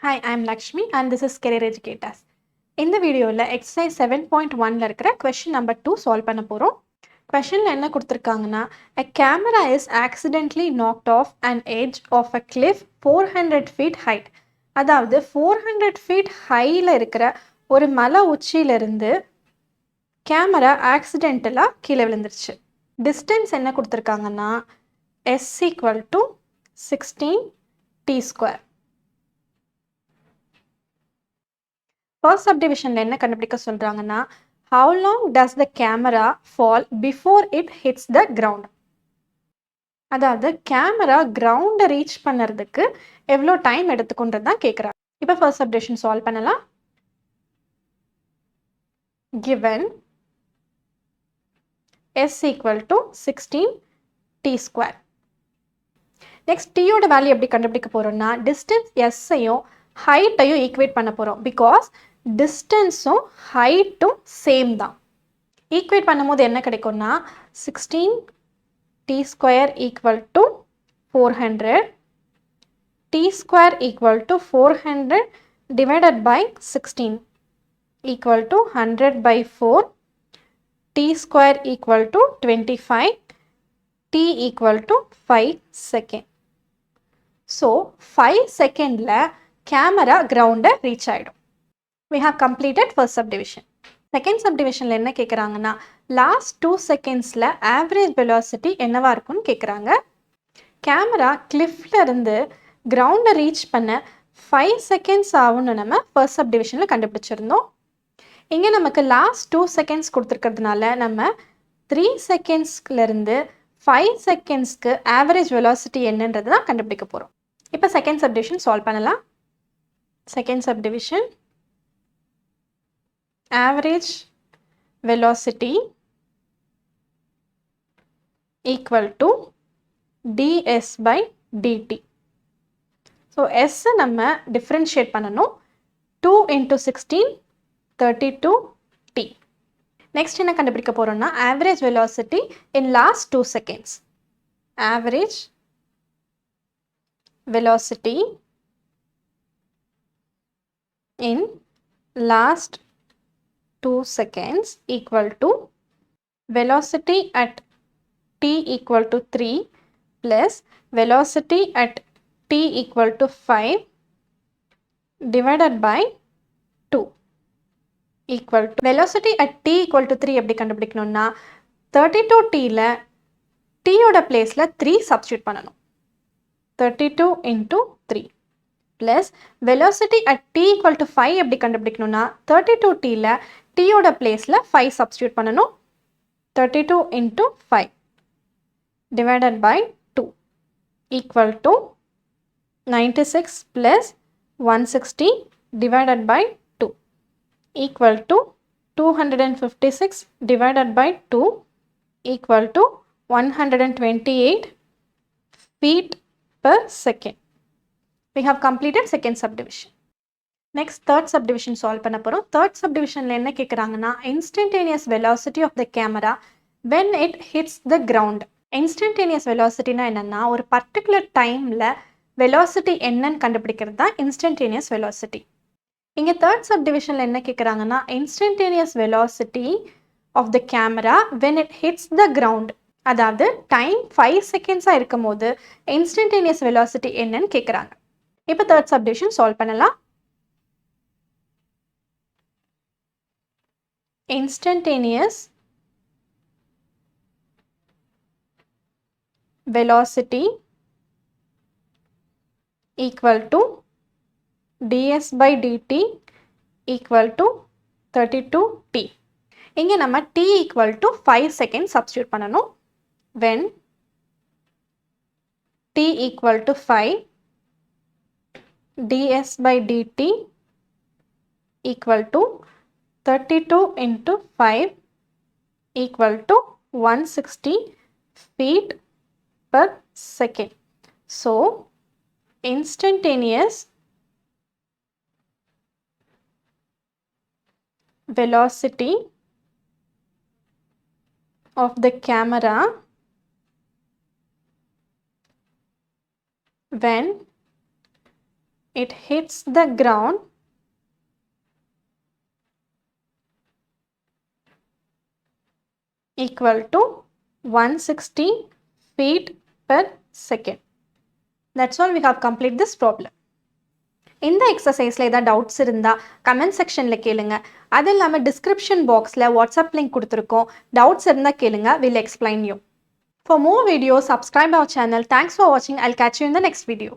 Hi, I'm Lakshmi and this is Career Educators. இந்த வீடியோவில் exercise 7.1ல இருக்கிற கொஷின் நம்பர் 2 சால்வ் பண்ண போகிறோம். கொஷனில் என்ன கொடுத்துருக்காங்கன்னா, a camera is accidentally knocked off an edge of a cliff 400 feet height. அதாவது 400 feet ஹையில் இருக்கிற ஒரு மலை உச்சியிலிருந்து கேமரா ஆக்சிடென்டலாக கீழே விழுந்துருச்சு. டிஸ்டன்ஸ் என்ன கொடுத்துருக்காங்கன்னா s equal to 16 t square. First சப்டிவிஷனில் என்ன கண்டுபிடிக்க சொல்கிறாங்கன்னா, how long does the camera fall before it hits the ground? அதாவது கேமரா கிரவுண்டை ரீச் பண்ணுறதுக்கு எவ்வளோ டைம் எடுத்துக்கொண்டது தான் கேட்குறாங்க. இப்போ ஃபர்ஸ்ட் சப்டிவிஷன் சால்வ் பண்ணலாம். given s equal to 16 t square. Next டீயோட வேல்யூ எப்படி கண்டுபிடிக்க போகிறோம்னா, டிஸ்டன்ஸ் எஸ்ஸையும் ஹைட்டையும் ஈக்குவேட் பண்ண போகிறோம். பிகாஸ் டிஸ்டன்ஸும் ஹைட்டும் சேம் தான். ஈக்குவேட் பண்ணும்போது என்ன கிடைக்கும்னா 16 t square equal to 400, t square equal to 400 divided by 16 equal to 100 by 4, t square equal to 25, t equal to 5 second. So 5 secondல கேமரா கிரவுண்டை ரீச் ஆகிடும். We have completed first subdivision. Second சப்டிவிஷனில் என்ன கேட்குறாங்கன்னா, last 2 செகண்ட்ஸில் average velocity என்னவா இருக்குன்னு கேட்குறாங்க. கேமரா கிளிஃப்ல இருந்து கிரவுண்டை ரீச் பண்ண 5 செகண்ட்ஸ் ஆகும்னு நம்ம ஃபர்ஸ்ட் சப்டிவிஷனில் கண்டுபிடிச்சிருந்தோம். இங்கே நமக்கு லாஸ்ட் 2 செகண்ட்ஸ் கொடுத்துருக்கிறதுனால நம்ம 3 செகண்ட்ஸ்லேருந்து 5 செகண்ட்ஸ்க்கு ஆவரேஜ் வெலாசிட்டி என்னன்றது தான் கண்டுபிடிக்க போகிறோம். இப்போ செகண்ட் சப்டிவிஷன் சால்வ் பண்ணலாம். Second subdivision, average velocity equal to ds by dt. So s நம்ம differentiate பண்ணணும். 2 into 16 32t. Next என்ன கண்டுபிடிக்க போறோம்னா, average velocity in last 2 seconds. Average velocity in last 2 seconds equal to velocity at t equal to 3 plus velocity at t equal to 5 divided by 2 equal to velocity at t equal to 3 எப்படி கண்டுபிடிக்கணும்னா 32tல t ஓட பிளேஸ்ல 3 substitute பண்ணணும். 32 into 3 plus velocity at t equal to 5 எப்படி கண்டுபிடிக்கணும்னா 32tல t ஓட பிளேஸில் 5 substitute பண்ணணும். 32 into 5 divided by 2 equal to 96 plus 160 divided by 2 equal to 256 divided by 2 equal to 128 feet per second. We have completed second subdivision. Next third subdivision solve பண்ண போகிறோம். third subdivisionல என்ன கேட்குறாங்கன்னா, instantaneous velocity of the camera when it hits the ground. Instantaneous velocityனா என்னன்னா, ஒரு particular டைமில் velocity என்னன்னு கண்டுபிடிக்கிறது தான் instantaneous velocity. இங்கே third subdivisionல என்ன கேட்குறாங்கன்னா, instantaneous velocity of the camera when it hits the ground. அதாவது டைம் 5 செகண்ட்ஸாக இருக்கும் போது instantaneous velocity என்னன்னு கேட்குறாங்க. இப்போ third subdivision solve பண்ணலாம். Instantaneous velocity equal to ds by dt equal to 32t. இங்கே நம்ம t equal to 5 seconds substitute பண்ணணும். When t equal to 5 ds by dt equal to 32 into 5 equal to 160 feet per second. So, instantaneous velocity of the camera when it hits the ground equal to 160 feet per second. That's all, we have completed this problem. இந்த எக்ஸசைஸில் ஏதாவது doubts இருந்தால் comment செக்ஷனில் கேளுங்க. அது இல்லாமல் description பாக்ஸில் WhatsApp link கொடுத்துருக்கோம். Doubts இருந்தால் கேளுங்க. We'll explain you. For more videos, subscribe our channel. Thanks for watching. I'll catch you in the next video.